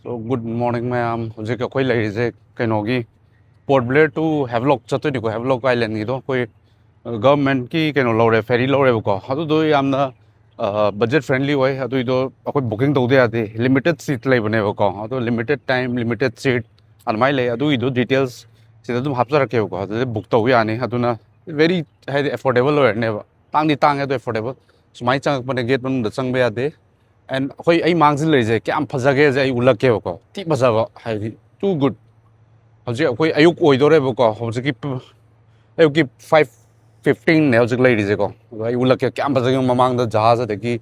So good morning ma'am. Hojik akoi leise kainogi Port Blair to Havelock chatoi ni ko Havelock Island ni do koi government ki kaino lore ferry lore ko adu do yamna budget friendly way adu do akoi booking taude ade limited seat lay bane ko adu limited time limited seat almai lay adu do details sida dum hapsara ke ko adu book tau yani aduna very affordable lore ne tang ni tang ado affordable sumai chang pane gate man da chang be ade and khoi ai mangzin leise kyam phajage je ai ulak ke ko ti bajaba hai too good hojik akoi ayuk oidore ko hojik ki ayuk ki 5:15 ne hojik lei ri je ko ai ulak ke kyam phajage mamang da jahaz de ki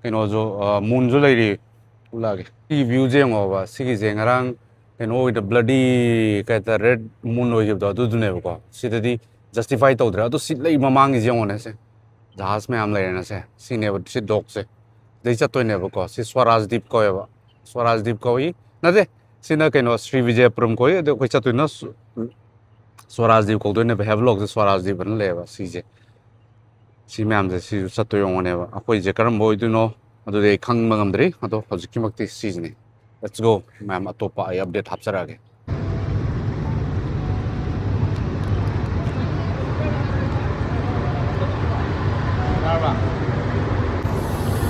kaino jo moon jo lei ri ulage ki view je ngo ba sigi je ngarang kaino the bloody ka the red moon oi jib do du ne ko sidadi justify tawdra to sit lei mamang ji ngo ne se jahaz me am lei na se sine si dog se dei chatoi ne ko si Swarajdeep ko ba Swarajdeep ko yi na de sina kaino Sri Vijayapuram ko de ko chatoi na Swarajdeep ko do ne ba Havelock se Swarajdeep ban le ba si je si ma'am de si chatoi yong ne ba akoi je karam boy du no adu de khang mangam dri ado hojik mak ti si ne let's go ma'am atopa ai update hapsara ge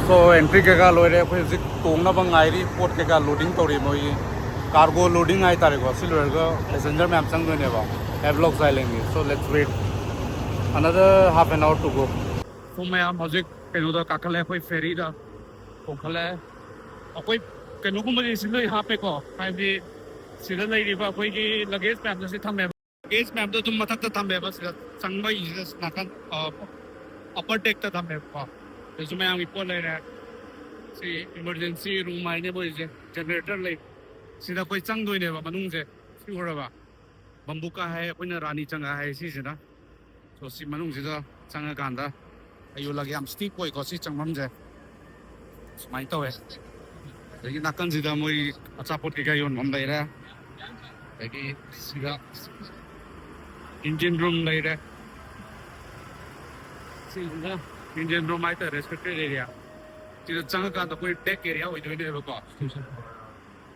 so entry ke ga loire ko hojik tong na bang ai ri port ke ga loading tori moi cargo loading ai tare ko silver ga passenger ma'am sang do ne ba Havelock Island ni so let's wait another half an hour to go so ma'am hojik kaino da kakale koi ferry da kokale akoi kaino ko mari siloi ha pe ko hai bi sida lai ri ba koi ki luggage ma'am da se thamme luggage ma'am da tum mathak ta thamme ba sida changbai is nakan upper deck ta thamme ko so ma'am ki pon lai ra si emergency room ai ne boy je generator lai sida koi chang doi ne ba manung je si hora ba bambuka hai koina rani changa hai si sida so si manung sida changa ganda ayu lagi am steep koi ko si changmam je mai to hai lagi nakan sida moi achapot ke ga yon mam lai ra lagi sida engine room lai ra sida engine room ai ta restricted area sida changa ganda koi deck area hoi doi ne ba ko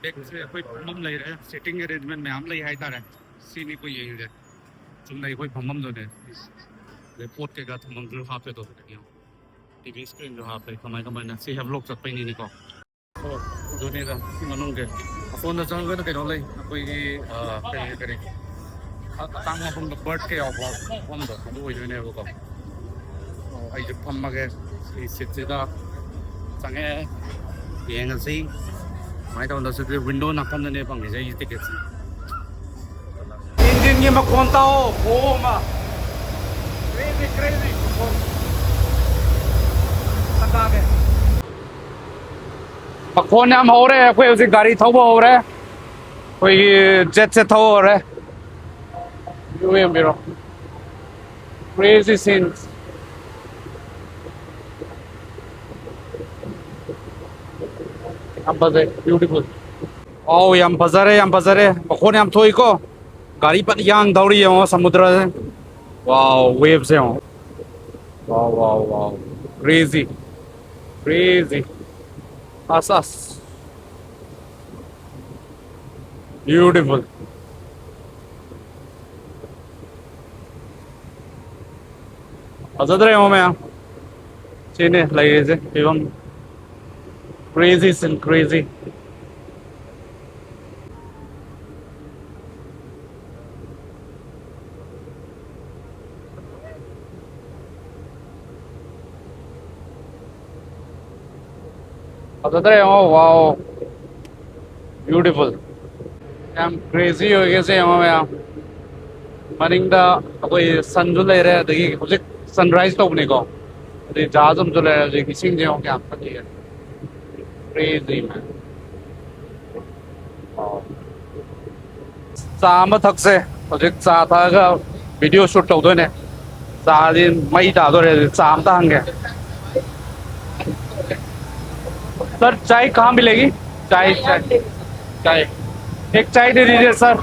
deck se koi mam lai ra sitting arrangement में हम lai hai ta ra सीनी को यही है तुम नहीं कोई भमम जो ने रिपोर्ट के गाथ हम जो हां पे तो देखियो टीवी स्क्रीन जो हां पे कमाई कमाई ना सी Havelock चत पे नहीं को तो जो ने दा मनों के फोन दा चंग के नो ले कोई पे करे तांग मा फम बर्ड के ऑफ फम दा दो हो ने को आई जो फम मा के सी सिट दा चंगे येंग सी माई तो दा से विंडो ना कम ने पंगे जे टिकट इंजन ये मकोन ताओ बोमा crazy crazy तका के मकोन हम हो रहे हैं कोई उसी गाड़ी थोबो हो रहा है कोई जेट से थो हो रहा है यू एम बिरो crazy scenes हम बजे beautiful oh yam bazare मकोन हम थोई को गाड़ी पर yang दौड़ी है वहाँ समुद्र से wow waves है wow wow wow crazy crazy as beautiful azadre ho मैं चीने लगे से एवं crazy and crazy oh wow beautiful I'm crazy हो गए से यहाँ में मनिंग दा कोई सन जो ले रहे हैं देखिए मुझे सनराइज तो अपने को तो जहाज हम जो ले रहे हैं देखिए सिंह जो क्या आपका जी है crazy man साम थक से मुझे साथ आगा वीडियो शूट तो ने सारी मई डालो रे साम था हंगे सर चाय कहाँ मिलेगी चाय चाय चाय एक चाय दे दीजिए सर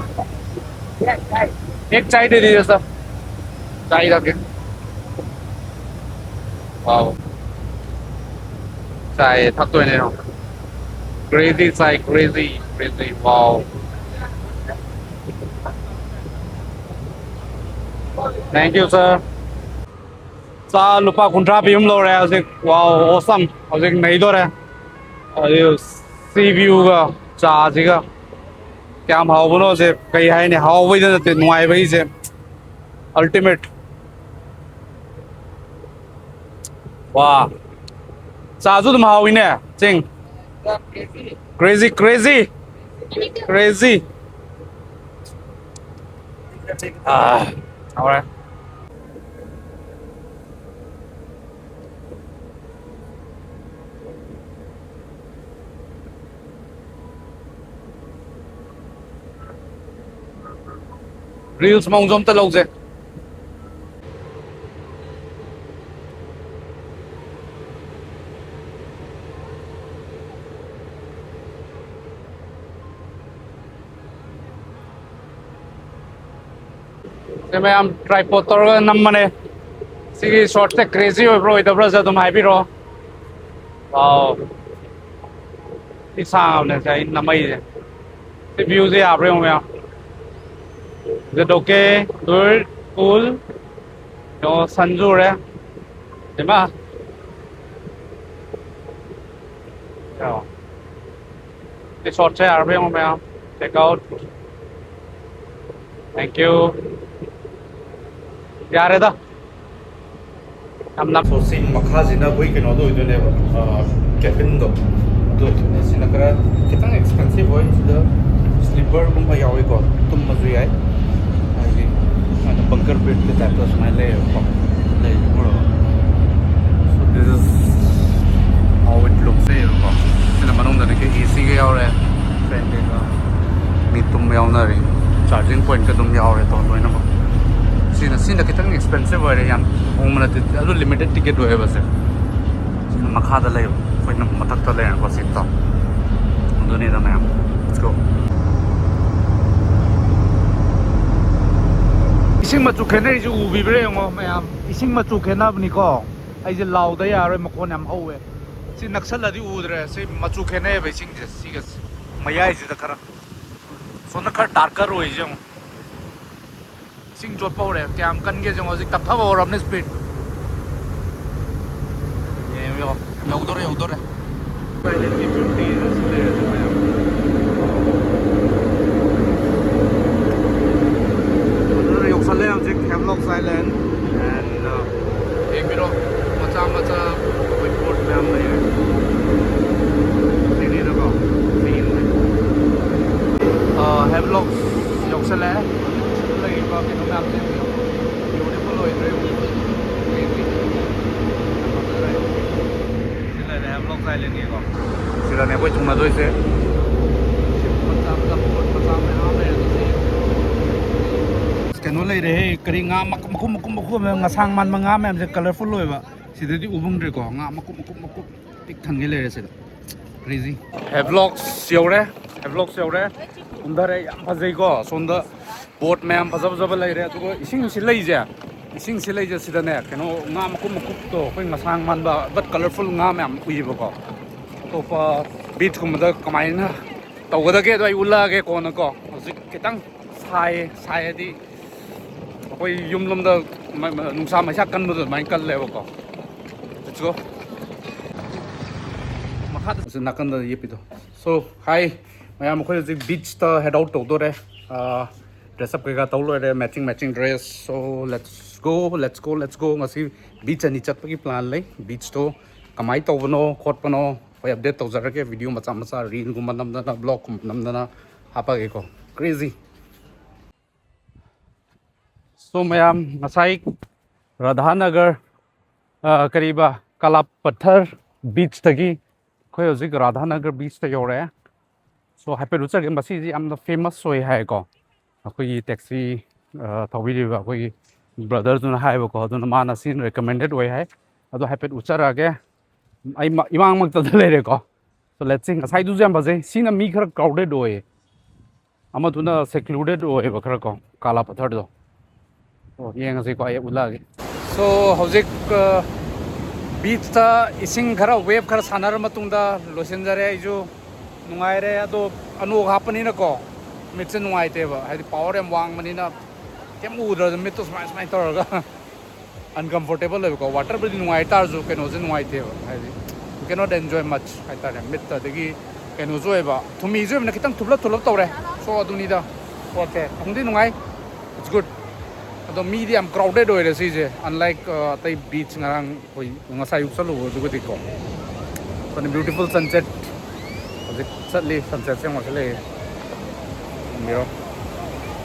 एक चाय दे दीजिए सर चाय रखे वाओ चाय थक तो नहीं Crazy side, crazy, crazy. Wow. Thank you, sir. Sa lupa kuntra piyum lo raya hojik. Wow, awesome. Hojik nahi do raya. Ayo sea view ga cha jiga. Kya hao bono se kai hai ne hao bai da te nuai bai se. Ultimate. Wow. Cha zu dum hao ine. Ching. Crazy, crazy, crazy. Ah. Alright. Reels mong zoom ta lâu rồi. Thế mấy em tripod tao năm mà này. Sige short te crazy rồi đâu ra tụi mày biết rồi. Wow. Cái sao này thấy năm ấy. Cái view gì à rồi không? Good okay, good, cool. Yo sanju rồi. Thế mà. Cái short te à rồi không em? Check out. Thank you. यार दा हम ना सोसिंग मखा जिना कोई के नोदो इदने cabin दो तो इतने सिना करा कितना एक्सपेंसिव होय सिदा स्लीपर गुम पा यावे को तुम मजु याय आगे माने बंकर बेड के टाइप का स्माइल ले बड़ो so this is how it looks है को सिना मनों दने के एसी के यावे फैन के का मी तुम यावना रे चार्जिंग पॉइंट का तुम यावे तो लोइना Sina kitang expensive hoy re yam ongmana ti adu limited ticket hoy ba se sina makha da lay foi na matak ta lay ko sit ta duni da mayam let's go ising ma chu khene ju ubi bre ngo mayam ising ma chu khena bni ko ai je law da ya re makon yam howe si naksal adi udre se ma chu khene ba ising je sigas maya ji da kara so na kar darker hoy je Sing chốt bao đấy, kèm cân kia trong dịch tập thấp vào rầm lên speed. Nhiều đâu đấy. Vậy nên cái beauty nó sẽ để cho mày. Nó là 욕설 lên dịch Hemlock Island and em biết rồi, macam whiteboard map này. Sini nó có, sini. Hemlock 욕설 lên. Lagi pakai nomor apa sih? Beautiful loh itu. Sila ni Hemlock Island ni kok. Sila ni aku cuma tu je. Macam ni tu sih. Sekarang lagi deh, kering ngam makum ngasang man mangam em je colorful loh ba. Sida di ubung deh kok ngam makum tik thangge leh sida. Crazy. Hemlock siau deh. Undar yang pasai kok, sonda. Boat ma'am फजब फजब लग रहे तो इसिंग से सिदने कनो nga makum to koi ngasang man ba but colorful nga ma'am उई बको तो पा बीच को मदा कमाई ना तो गदा के तो उला के कोन को हजिक कितंग साय दी कोई युमलम दा नुसा मैसा कन बद माइ कल ले बको लेट्स गो मखा से नकन दा ये पितो सो हाय मैम कोई बीच ता हेड आउट तो रे dress up kaya taulo ere matching dress so let's go ngasi beach ani chat pagi plan lai beach to kamai to bono khot pano hoi update to jara ke video macha reel gum nam na blog nam na apa ge ko crazy so mayam ngasai Radhanagar kariba kala pathar beach tagi khoi hojik Radhanagar beach ta yore so happy rucha ge masi ji am the famous soy hai ko अखोई taxi थौबीब अखोई brother जो हाइबको अदुना माना सिन recommended way है अदो हाइपेट उचरागे आई इमांग मक्तद लेरेको सो लेट्स सिंग साइड दुज बजे सिना मी खर क्राउडेड ओए अमदुना सेक्लूडेड ओए बखर को काला पत्थर दो ओ येंग से को आय उलागे सो हौजिक बीच ता इसिंग खरा वेव खरा सानार मतुंदा लोसेन जरे आइजो नुंगाइरे अदो अनोक हापनिना को मिटसे नुंगाइतेबा हाइदि पावर एम वांगमनिना केम उद्र मिटतो स्माइल स्माइल तौरगा अनकंफर्टेबल लेबको वाटर बडी नुंगाइ तारजु केनोजे नुंगाइतेबा हाइदि you can not enjoy much हाइतारे मिटता दगी केनो जोएबा थुमी जोएबना खितंग थुबलप थुबलप तौरे सो अदुनिदा ओके अंगदि नुंगाइ इट्स गुड अदो मीदि एम क्राउडेड ओइरे सिजे अनलाइक तै बीच ngarang होई ngasai yuk salu दुगदि को वन ब्यूटीफुल सनसेट हजिक चटली सनसेट से मसले मिरो